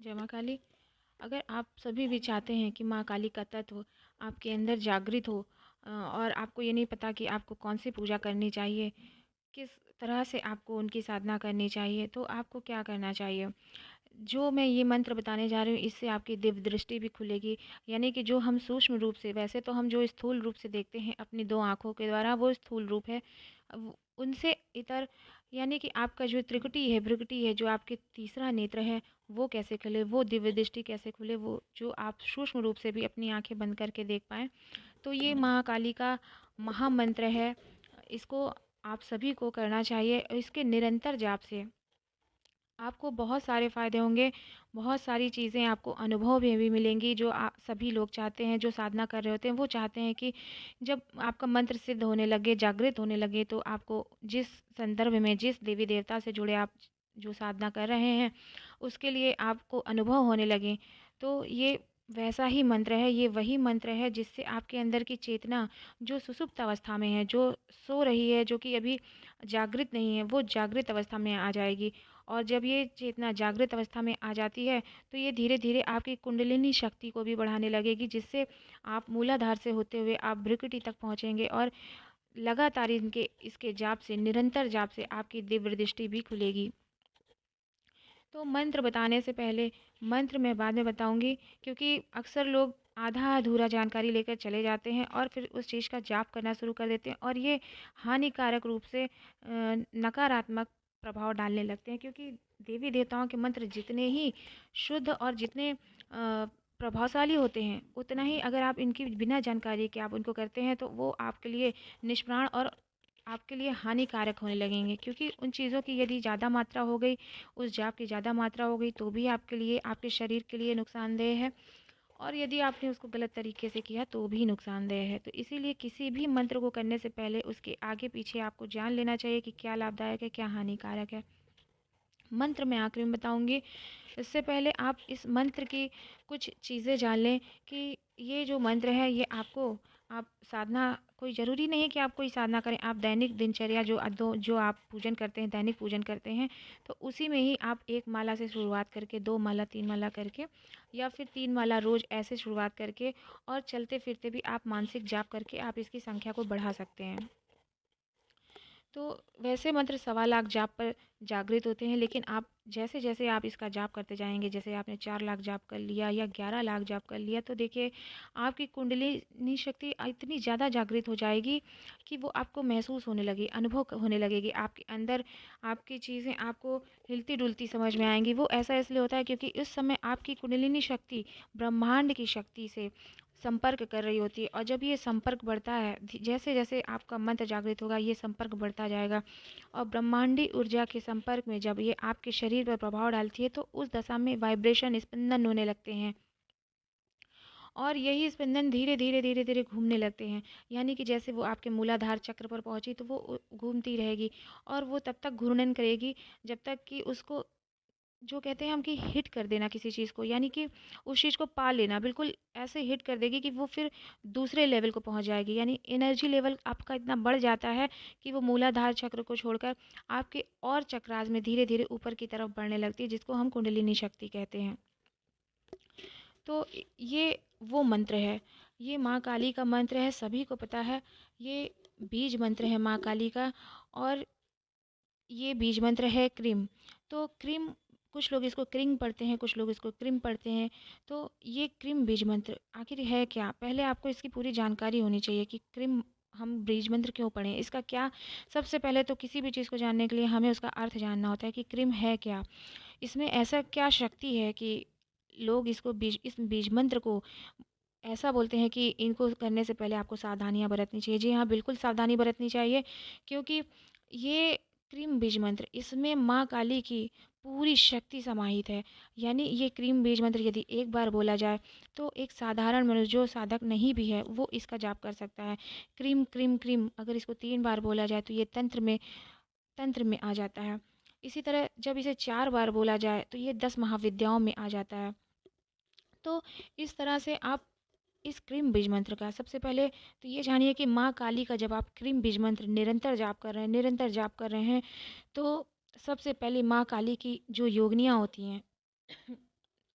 जय माँ काली। अगर आप सभी भी चाहते हैं कि माँ काली का तत्व आपके अंदर जागृत हो और आपको ये नहीं पता कि आपको कौन सी पूजा करनी चाहिए, किस तरह से आपको उनकी साधना करनी चाहिए, तो आपको क्या करना चाहिए। जो मैं ये मंत्र बताने जा रही हूँ, इससे आपकी दिव्य दृष्टि भी खुलेगी। यानी कि जो हम सूक्ष्म रूप से, वैसे तो हम जो स्थूल रूप से देखते हैं अपनी दो आँखों के द्वारा, वो स्थूल रूप है। उनसे इतर, यानी कि आपका जो त्रिकुटी है, भ्रिकुटी है, जो आपके तीसरा नेत्र है, वो कैसे खुले, वो दिव्य दृष्टि कैसे खुले, वो जो आप सूक्ष्म रूप से भी अपनी आंखें बंद करके देख पाएँ। तो ये महाकाली का महामंत्र है। इसको आप सभी को करना चाहिए और इसके निरंतर जाप से आपको बहुत सारे फ़ायदे होंगे, बहुत सारी चीज़ें आपको अनुभव में भी मिलेंगी, जो सभी लोग चाहते हैं, जो साधना कर रहे होते हैं, वो चाहते हैं कि जब आपका मंत्र सिद्ध होने लगे, जागृत होने लगे, तो आपको जिस संदर्भ में, जिस देवी देवता से जुड़े आप जो साधना कर रहे हैं, उसके लिए आपको अनुभव होने लगे। तो ये वैसा ही मंत्र है, ये वही मंत्र है जिससे आपके अंदर की चेतना जो सुषुप्त अवस्था में है, जो सो रही है, जो कि अभी जागृत नहीं है, वो जागृत अवस्था में आ जाएगी। और जब ये चेतना जागृत अवस्था में आ जाती है, तो ये धीरे धीरे आपकी कुंडलिनी शक्ति को भी बढ़ाने लगेगी, जिससे आप मूलाधार से होते हुए आप भ्रिकुटी तक पहुँचेंगे और लगातार इनके इसके जाप से, निरंतर जाप से आपकी दिव्य दृष्टि भी खुलेगी। तो मंत्र बताने से पहले, मंत्र मैं बाद में बताऊंगी, क्योंकि अक्सर लोग आधा अधूरा जानकारी लेकर चले जाते हैं और फिर उस चीज़ का जाप करना शुरू कर देते हैं, और ये हानिकारक रूप से नकारात्मक प्रभाव डालने लगते हैं। क्योंकि देवी देवताओं के मंत्र जितने ही शुद्ध और जितने प्रभावशाली होते हैं, उतना ही अगर आप इनकी बिना जानकारी के आप उनको करते हैं, तो वो आपके लिए निष्प्राण और आपके लिए हानिकारक होने लगेंगे। क्योंकि उन चीज़ों की यदि ज़्यादा मात्रा हो गई, उस जाप की ज़्यादा मात्रा हो गई, तो भी आपके लिए, आपके शरीर के लिए नुकसानदेह है, और यदि आपने उसको गलत तरीके से किया तो भी नुकसानदेह है। तो इसीलिए किसी भी मंत्र को करने से पहले उसके आगे पीछे आपको जान लेना चाहिए कि क्या लाभदायक है, क्या हानिकारक है। मंत्र मैं आखिरी में बताऊंगी, इससे पहले आप इस मंत्र की कुछ चीज़ें जान लें कि ये जो मंत्र है, ये आपको, आप साधना, कोई ज़रूरी नहीं है कि आप कोई साधना करें। आप दैनिक दिनचर्या जो आप पूजन करते हैं, दैनिक पूजन करते हैं, तो उसी में ही आप एक माला से शुरुआत करके, दो माला, तीन माला करके, या फिर तीन माला रोज़ ऐसे शुरुआत करके, और चलते फिरते भी आप मानसिक जाप करके आप इसकी संख्या को बढ़ा सकते हैं। तो वैसे मंत्र 1.25 लाख जाप पर जागृत होते हैं, लेकिन आप जैसे जैसे आप इसका जाप करते जाएंगे, जैसे आपने 4 लाख जाप कर लिया या 11 लाख जाप कर लिया, तो देखिए आपकी कुंडलिनी शक्ति इतनी ज़्यादा जागृत हो जाएगी कि वो आपको महसूस होने लगी, अनुभव होने लगेगी आपके अंदर। आपकी चीज़ें आपको हिलती डुलती समझ में आएंगी। वो ऐसा इसलिए होता है क्योंकि उस समय आपकी कुंडलिनी शक्ति ब्रह्मांड की शक्ति से संपर्क कर रही होती है, और जब ये संपर्क बढ़ता है, जैसे जैसे आपका मंत्र जागृत होगा, ये संपर्क बढ़ता जाएगा, और ब्रह्मांडी ऊर्जा के संपर्क में जब ये आपके शरीर पर प्रभाव डालती है, तो उस दशा में वाइब्रेशन, स्पंदन होने लगते हैं, और यही स्पंदन धीरे धीरे धीरे धीरे घूमने लगते हैं। यानी कि जैसे वो आपके मूलाधार चक्र पर पहुंची, तो वो घूमती रहेगी, और वो तब तक घूर्णन करेगी जब तक कि उसको, जो कहते हैं हम, कि हिट कर देना किसी चीज़ को, यानी कि उस चीज़ को पा लेना, बिल्कुल ऐसे हिट कर देगी कि वो फिर दूसरे लेवल को पहुंच जाएगी। यानी एनर्जी लेवल आपका इतना बढ़ जाता है कि वो मूलाधार चक्र को छोड़कर आपके और चक्रास में धीरे धीरे ऊपर की तरफ बढ़ने लगती है, जिसको हम कुंडलिनी शक्ति कहते हैं। तो ये वो मंत्र है, ये माँ काली का मंत्र है, सभी को पता है। ये बीज मंत्र है माँ काली का, और ये बीज मंत्र है क्रीम। तो क्रीम, कुछ लोग इसको क्रिंग पढ़ते हैं, कुछ लोग इसको क्रिम पढ़ते हैं। तो ये क्रीम बीज मंत्र आखिर है क्या, पहले आपको इसकी पूरी जानकारी होनी चाहिए कि क्रीम हम बीज मंत्र क्यों पढ़ें, इसका क्या। सबसे पहले तो किसी भी चीज़ को जानने के लिए हमें उसका अर्थ जानना होता है कि क्रीम है क्या, इसमें ऐसा क्या शक्ति है कि लोग इसको इस बीज मंत्र को ऐसा बोलते हैं कि इनको करने से पहले आपको सावधानियां बरतनी चाहिए। जी हाँ, बिल्कुल सावधानी बरतनी चाहिए, क्योंकि ये क्रीम बीज मंत्र, इसमें माँ काली की पूरी शक्ति समाहित है। यानी ये क्रीम बीज मंत्र यदि एक बार बोला जाए, तो एक साधारण मनुष्य जो साधक नहीं भी है, वो इसका जाप कर सकता है। क्रीम क्रीम क्रीम अगर इसको 3 बार बोला जाए, तो ये तंत्र में आ जाता है। इसी तरह जब इसे 4 बार बोला जाए, तो ये 10 महाविद्याओं में आ जाता है। तो इस तरह से आप इस क्रीम बीज मंत्र का, सबसे पहले तो ये जानिए कि माँ काली का जब आप क्रीम बीज मंत्र निरंतर जाप कर रहे हैं, निरंतर जाप कर रहे हैं, तो सबसे पहले माँ काली की जो योगिनियाँ होती हैं,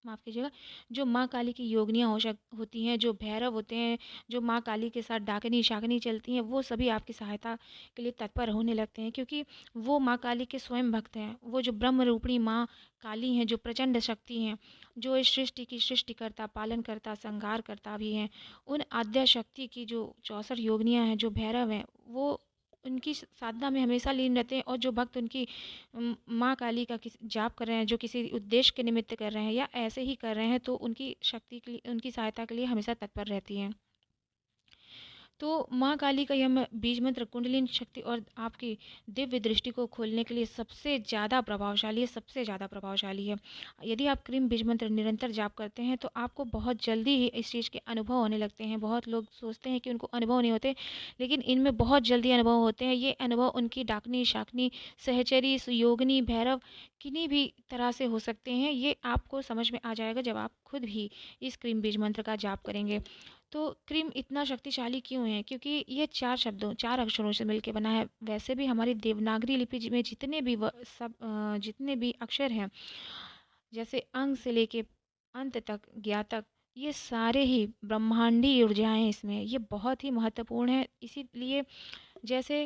माफ़ कीजिएगा, जो माँ काली की योगिनियाँ होती हैं, जो भैरव होते हैं, जो माँ काली के साथ डाकनी शाकनी चलती हैं, वो सभी आपकी सहायता के लिए तत्पर होने लगते हैं, क्योंकि वो माँ काली के स्वयं भक्त हैं। वो जो ब्रह्म रूपिणी माँ काली हैं, जो प्रचंड शक्ति हैं, जो इस सृष्टि की सृष्टिकर्ता, पालनकर्ता, संहारकर्ता भी हैं, उन आद्या शक्ति की जो 64 योगिनियाँ हैं, जो भैरव हैं, वो उनकी साधना में हमेशा लीन रहते हैं। और जो भक्त उनकी माँ काली का किसी जाप कर रहे हैं, जो किसी उद्देश्य के निमित्त कर रहे हैं या ऐसे ही कर रहे हैं, तो उनकी शक्ति के लिए, उनकी सहायता के लिए हमेशा तत्पर रहती हैं। तो माँ काली का यह बीज मंत्र कुंडलिनी शक्ति और आपकी दिव्य दृष्टि को खोलने के लिए सबसे ज़्यादा प्रभावशाली है, सबसे ज़्यादा प्रभावशाली है। यदि आप क्रीम बीज मंत्र निरंतर जाप करते हैं तो आपको बहुत जल्दी ही इस चीज़ के अनुभव होने लगते हैं। बहुत लोग सोचते हैं कि उनको अनुभव नहीं होते, लेकिन इनमें बहुत जल्दी अनुभव होते हैं। ये अनुभव उनकी डाकनी शाकनी सहचरी सुयोगिनी भैरव किन्हीं भी तरह से हो सकते हैं। ये आपको समझ में आ जाएगा जब आप खुद भी इस क्रीम बीज मंत्र का जाप करेंगे। तो क्रीम इतना शक्तिशाली क्यों है? क्योंकि ये 4 शब्दों 4 अक्षरों से मिलके बना है। वैसे भी हमारी देवनागरी लिपि में जितने भी अक्षर हैं, जैसे अंग से लेके अंत तक, ज्ञा तक, ये सारे ही ब्रह्मांडी ऊर्जाएँ इसमें, ये बहुत ही महत्वपूर्ण है। इसीलिए जैसे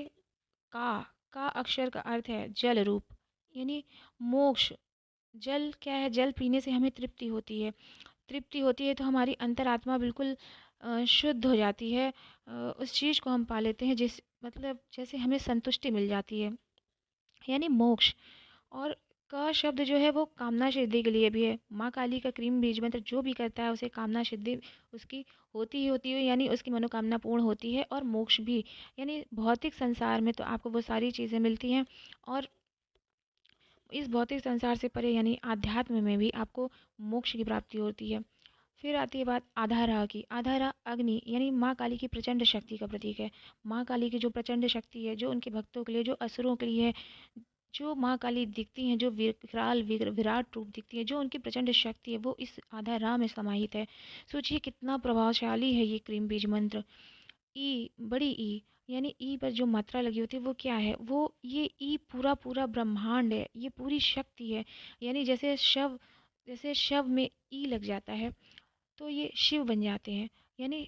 का अक्षर का अर्थ है जल रूप, यानी मोक्ष। जल क्या है? जल पीने से हमें तृप्ति होती है। तृप्ति होती है तो हमारी अंतरात्मा बिल्कुल शुद्ध हो जाती है। उस चीज़ को हम पा लेते हैं जिस मतलब जैसे हमें संतुष्टि मिल जाती है, यानी मोक्ष। और का शब्द जो है वो कामना सिद्धि के लिए भी है। माँ काली का क्रीम बीज मंत्र जो भी करता है उसे कामना सिद्धि उसकी होती ही होती है, यानी उसकी मनोकामना पूर्ण होती है। और मोक्ष भी, यानी भौतिक संसार में तो आपको वो सारी चीज़ें मिलती हैं, और इस भौतिक संसार से परे यानी आध्यात्म में भी आपको मोक्ष की प्राप्ति होती है। फिर आती है बात आधारा की। आधारा अग्नि, यानी माँ काली की प्रचंड शक्ति का प्रतीक है। माँ काली की जो प्रचंड शक्ति है, जो उनके भक्तों के लिए, जो असुरों के लिए है, जो माँ काली दिखती हैं, जो विकराल विराट रूप दिखती है, जो उनकी प्रचंड शक्ति है, वो इस आधारा में समाहित है। सोचिए कितना प्रभावशाली है ये क्रीम बीज मंत्र। ई, बड़ी ई, यानी ई पर जो मात्रा लगी होती है वो क्या है? वो ये ई पूरा पूरा ब्रह्मांड है, ये पूरी शक्ति है। यानी जैसे शव में ई लग जाता है तो ये शिव बन जाते हैं, यानी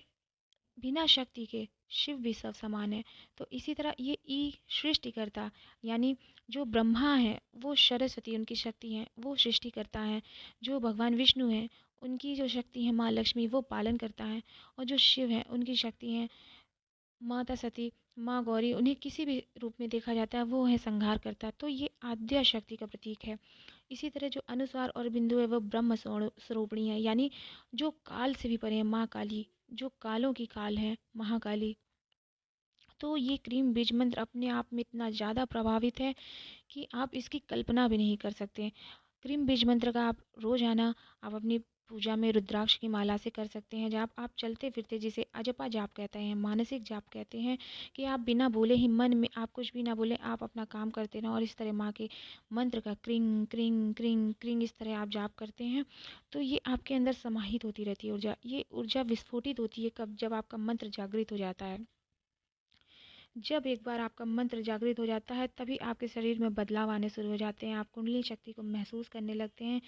बिना शक्ति के शिव भी सब समान है। तो इसी तरह ये ई सृष्टिकर्ता, यानी जो ब्रह्मा है वो सरस्वती उनकी शक्ति है, वो सृष्टि करता है। जो भगवान विष्णु है उनकी जो शक्ति है माँ लक्ष्मी, वो पालन करता है। और जो शिव है उनकी शक्ति है माता सती, माँ गौरी, उन्हें किसी भी रूप में देखा जाता है, वो है संहार करता। तो ये आद्या शक्ति का प्रतीक है। इसी तरह जो अनुस्वार और बिंदु है वो ब्रह्म स्वरूपिणी है, यानी जो काल से भी परे है माँ काली, जो कालों की काल है महाकाली। तो ये क्रीम बीज मंत्र अपने आप में इतना ज़्यादा प्रभावित है कि आप इसकी कल्पना भी नहीं कर सकते। क्रीम बीज मंत्र का आप रोज़ाना आप अपनी पूजा में रुद्राक्ष की माला से कर सकते हैं। जब आप चलते फिरते, जिसे अजपा जाप कहते हैं, मानसिक जाप कहते हैं, कि आप बिना बोले ही मन में आप कुछ भी ना बोले, आप अपना काम करते रहें और इस तरह माँ के मंत्र का क्रिंग क्रिंग क्रिंग क्रिंग इस तरह आप जाप करते हैं, तो ये आपके अंदर समाहित होती रहती है ऊर्जा। ये ऊर्जा विस्फोटित होती है कब? जब आपका मंत्र जागृत हो जाता है। जब एक बार आपका मंत्र जागृत हो जाता है तभी आपके शरीर में बदलाव आने शुरू हो जाते हैं। आप कुंडली शक्ति को महसूस करने लगते हैं।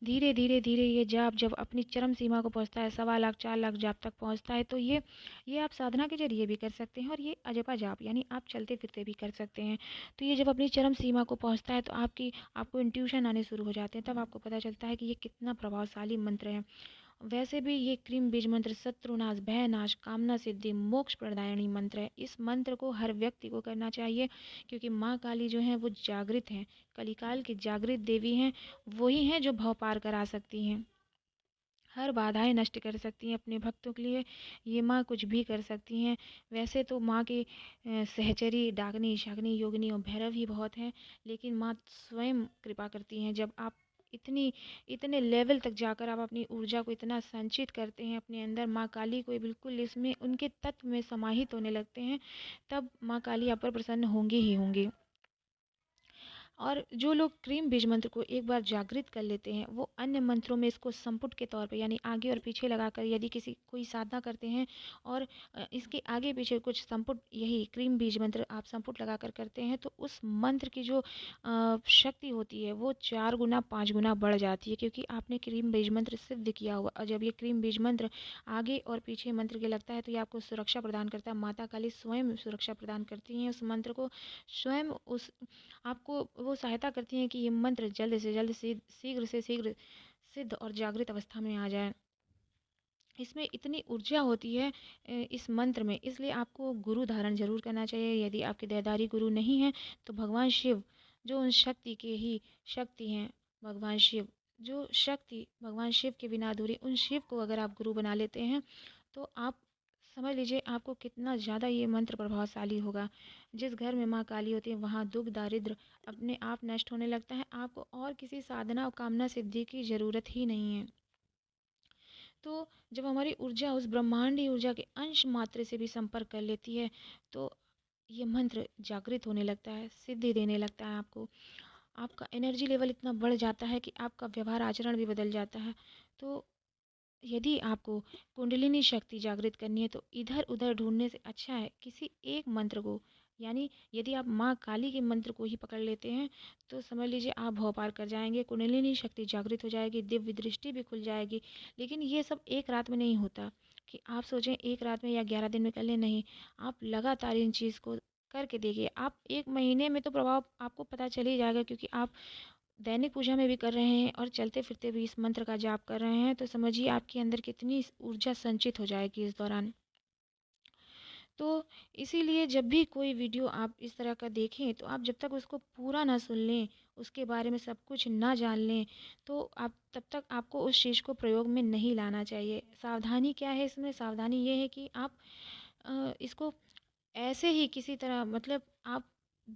धीरे धीरे धीरे ये जाप जब अपनी चरम सीमा को पहुंचता है, 1.25 लाख 4 लाख जाप तक पहुंचता है, तो ये आप साधना के जरिए भी कर सकते हैं। और ये अजपा जाप यानी आप चलते फिरते भी कर सकते हैं। तो ये जब अपनी चरम सीमा को पहुंचता है तो आपको इंट्यूशन आने शुरू हो जाते हैं। तब आपको पता चलता है कि ये कितना प्रभावशाली मंत्र है। वैसे भी ये क्रीम बीज मंत्र शत्रुनाश, भयनाश, कामना सिद्धि, मोक्ष प्रदायणी मंत्र है। इस मंत्र को हर व्यक्ति को करना चाहिए, क्योंकि माँ काली जो हैं वो जागृत हैं, कलिकाल की जागृत देवी हैं। वही हैं जो भव पार करा सकती हैं, हर बाधाएं नष्ट कर सकती हैं अपने भक्तों के लिए। ये माँ कुछ भी कर सकती हैं। वैसे तो माँ के सहचरी डाकनी शाकनी योगिनी और भैरव ही बहुत हैं, लेकिन माँ स्वयं कृपा करती हैं। जब आप इतने लेवल तक जाकर आप अपनी ऊर्जा को इतना संचित करते हैं अपने अंदर, माँ काली को बिल्कुल इसमें उनके तत्व में समाहित होने लगते हैं, तब माँ काली आप पर प्रसन्न होंगी ही होंगी। और जो लोग क्रीम बीज मंत्र को एक बार जागृत कर लेते हैं, वो अन्य मंत्रों में इसको संपुट के तौर पे यानी आगे और पीछे लगाकर यदि किसी कोई साधना करते हैं और इसके आगे पीछे कुछ संपुट यही क्रीम बीज मंत्र आप संपुट लगाकर करते हैं, तो उस मंत्र की जो शक्ति होती है वो 4 गुना 5 गुना बढ़ जाती है, क्योंकि आपने क्रीम बीज मंत्र सिद्ध किया हुआ। और जब ये क्रीम बीज मंत्र आगे और पीछे मंत्र के लगता है तो ये आपको सुरक्षा प्रदान करता है। माता काली स्वयं सुरक्षा प्रदान करती हैं उस मंत्र को, स्वयं उस आपको वो सहायता करती हैं कि ये मंत्र जल्द से जल्द शीघ्र से शीघ्र सिद्ध और जागृत अवस्था में आ जाए। इसमें इतनी ऊर्जा होती है इस मंत्र में, इसलिए आपको गुरु धारण जरूर करना चाहिए। यदि आपके देहधारी गुरु नहीं हैं तो भगवान शिव जो उन शक्ति के ही शक्ति हैं, भगवान शिव जो शक्ति भगवान शिव के बिना अधूरी, उन शिव को अगर आप गुरु बना लेते हैं तो आप समझ लीजिए आपको कितना ज़्यादा ये मंत्र प्रभावशाली होगा। जिस घर में माँ काली होती है वहाँ दुख दारिद्र अपने आप नष्ट होने लगता है। आपको और किसी साधना और कामना सिद्धि की ज़रूरत ही नहीं है। तो जब हमारी ऊर्जा उस ब्रह्मांडी ऊर्जा के अंश मात्र से भी संपर्क कर लेती है तो ये मंत्र जागृत होने लगता है, सिद्धि देने लगता है आपको। आपका एनर्जी लेवल इतना बढ़ जाता है कि आपका व्यवहार आचरण भी बदल जाता है। तो यदि आपको कुंडलिनी शक्ति जागृत करनी है तो इधर उधर ढूंढने से अच्छा है किसी एक मंत्र को, यानी यदि आप माँ काली के मंत्र को ही पकड़ लेते हैं तो समझ लीजिए आप भव पार कर जाएंगे, कुंडलिनी शक्ति जागृत हो जाएगी, दिव्य दृष्टि भी खुल जाएगी। लेकिन ये सब एक रात में नहीं होता कि आप सोचें एक रात में या 11 दिन में कर लें, नहीं। आप लगातार इन चीज़ को करके देखिए, आप 1 महीने में तो प्रभाव आपको पता चल ही जाएगा, क्योंकि आप दैनिक पूजा में भी कर रहे हैं और चलते फिरते भी इस मंत्र का जाप कर रहे हैं, तो समझिए आपके अंदर कितनी ऊर्जा संचित हो जाएगी इस दौरान। तो इसीलिए जब भी कोई वीडियो आप इस तरह का देखें तो आप जब तक उसको पूरा ना सुन लें, उसके बारे में सब कुछ ना जान लें, तो आप तब तक आपको उस चीज़ को प्रयोग में नहीं लाना चाहिए। सावधानी क्या है इसमें? सावधानी ये है कि आप इसको ऐसे ही किसी तरह मतलब आप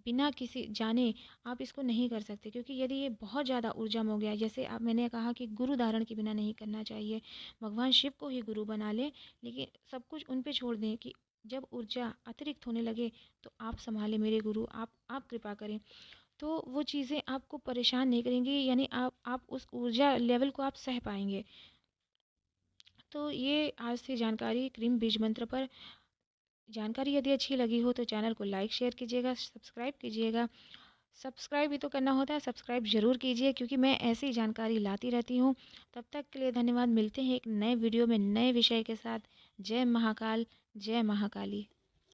बिना किसी जाने आप इसको नहीं कर सकते, क्योंकि यदि ये बहुत ज़्यादा ऊर्जा में हो गया, जैसे आप मैंने कहा कि गुरु धारण के बिना नहीं करना चाहिए। भगवान शिव को ही गुरु बना लें, लेकिन सब कुछ उन पे छोड़ दें कि जब ऊर्जा अतिरिक्त होने लगे तो आप संभालें मेरे गुरु, आप कृपा करें। तो वो चीज़ें आपको परेशान नहीं करेंगी, यानी आप उस ऊर्जा लेवल को आप सह पाएंगे। तो ये आज थी जानकारी क्रीम बीज मंत्र पर। जानकारी यदि अच्छी लगी हो तो चैनल को लाइक शेयर कीजिएगा, सब्सक्राइब कीजिएगा। सब्सक्राइब भी तो करना होता है, सब्सक्राइब ज़रूर कीजिए, क्योंकि मैं ऐसी जानकारी लाती रहती हूँ। तब तक के लिए धन्यवाद। मिलते हैं एक नए वीडियो में नए विषय के साथ। जय महाकाल, जय महाकाली।